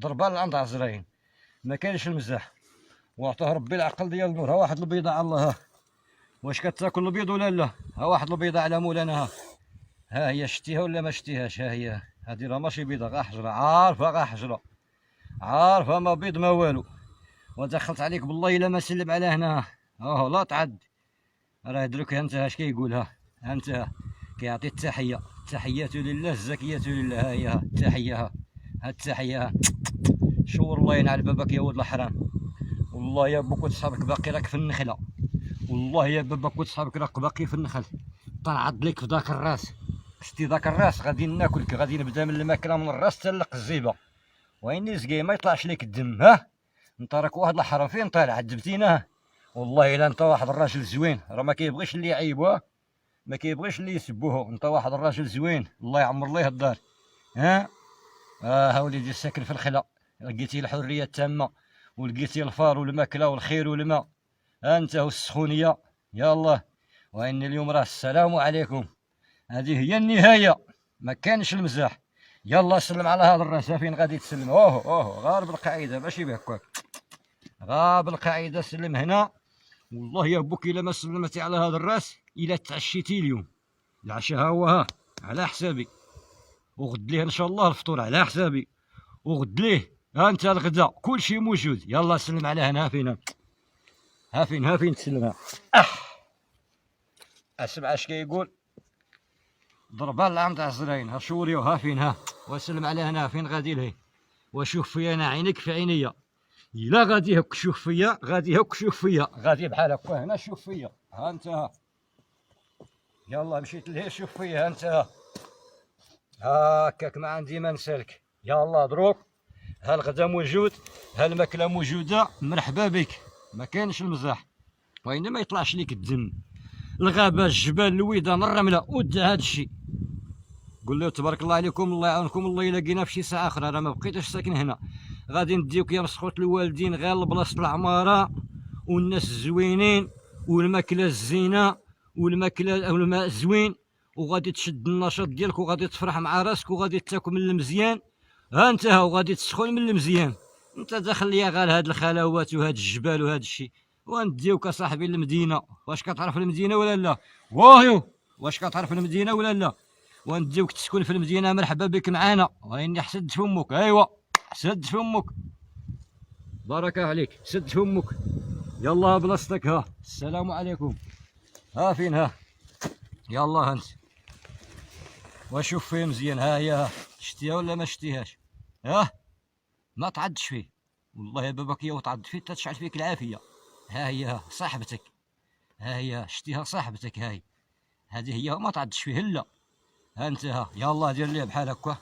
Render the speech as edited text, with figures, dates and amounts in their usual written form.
ضربها لعند عزراين، ما كاينش المزاح. وعطاه ربي العقل ديال النور. ها واحد البيضه على الله. ها واش كتاكل البيض ولا لا؟ ها واحد البيضه على مولانا. ها هي شتيها ولا ما شتيهاش؟ ها هي. هادي راه ماشي بيضه، غا حجره، عارفه غا حجره، عارفه ما بيض ما والو. ودخلت عليك بالله الا ما سلم على هنا. لا تعد. راه درك انت اش كيقول. ها انت كيعطي التحيه. التحيات لله الزكيه لله. ها هي التحيه. ها التحيه. ها شور الله ينعل بابك يا ولد الحرام. والله يا بوك وصحابك باقي راك في النخله. والله يا بابك وصحابك راك باقي في النخل. طنعض لك في ذاك الراس. شتي ذاك الراس غادي ناكلك. غادي نبدا من الماكله من الراس حتى القزيبه. ويني زكي ما يطلعش لك الدم. ها انت راك واحد الحرام. فين طالع؟ عذبتينا. والله الا انت واحد الراجل زوين. راه ما كيبغيش اللي يعيبوه، ما كيبغيش اللي يسبوه. انت واحد الراجل زوين، الله يعمر ليه الدار. ها ها وليدي ساكن في الخلا. لقيتي الحريه التامه، ولقيتي الفار والماكله والخير والماء. انت والسخونيه. يلا وان اليوم راه السلام عليكم. هذه هي النهايه، ما كانش المزاح. يلا سلم على هذا الراس. فين غادي تسلم؟ غار بالقاعده ماشي بهكاك. غاب القاعده سلم هنا. والله يا بوك الا ما سلمتي على هذا الراس الا تعشيتي اليوم. العشاء ها هو، ها على حسابي. وغد ليه ان شاء الله الفطور على حسابي. وغد ليه ها انت الغدا كل شيء موجود. يلا سلم على هنا. فين ها فين تسلمها. اسمع اش كيقول. ضربها لعند عزراين. ها شوريو. ها فين. ها وسلم على هنا. فين غادي لهي؟ وشوف فيا انا عينك في عينيا. الا غادي هك شوف فيا، غادي هك شوف فيا، غادي بحال هكا هنا شوف فيا. ها انت. ها يلا مشيت لهي شوف فيا. ها انت. هاكاك ما عندي ما نسالك. يلا دروك. ها الغدا موجود، ها الماكله موجوده. مرحبا بك، ما كاينش المزاح. وإن ما يطلعش ليك الدم. الغابه، الجبال، الويدان، الرمله، ودع هذا الشيء. قول له تبارك الله عليكم، الله يعاونكم. الله الا لقينا في شي ساعه اخرى راه ما بقيتش ساكن هنا. غادي نديوك يا مسخوط الوالدين غير لبلاصه العماره والناس الزوينين والماكله الزينه والماء الزوين. وغادي تشد النشاط ديالك وغادي تفرح مع راسك وغادي تاكل من المزيان. ها انت وغادي تسخن من المزيان. انت داخل ليا غير هاد الخلاوات وهاد الجبال وهاد الشيء. ونديوك اصاحبي للمدينه. واش كتعرف المدينه ولا لا؟ واش كتعرف المدينه ولا لا؟ ونديوك تسكن في المدينه. مرحبا بك معانا. واني حسد فمك. ايوا سد فمك. بركه عليك. سد فمك. يلا بلاصتك. ها السلام عليكم. ها فين. ها يلا انت وشوف فيه مزيان. ها هي. ها شتيها ولا ما شتيهاش؟ ها ما تعدش فيه. والله يا باباك يا وتعد فيه تشعل فيك العافيه. ها هي. ها صاحبتك. ها هي شتيها صاحبتك. هاي هذه هي. ما تعدش فيه. لا ها انت. ها يلا دير ليه بحال هكا.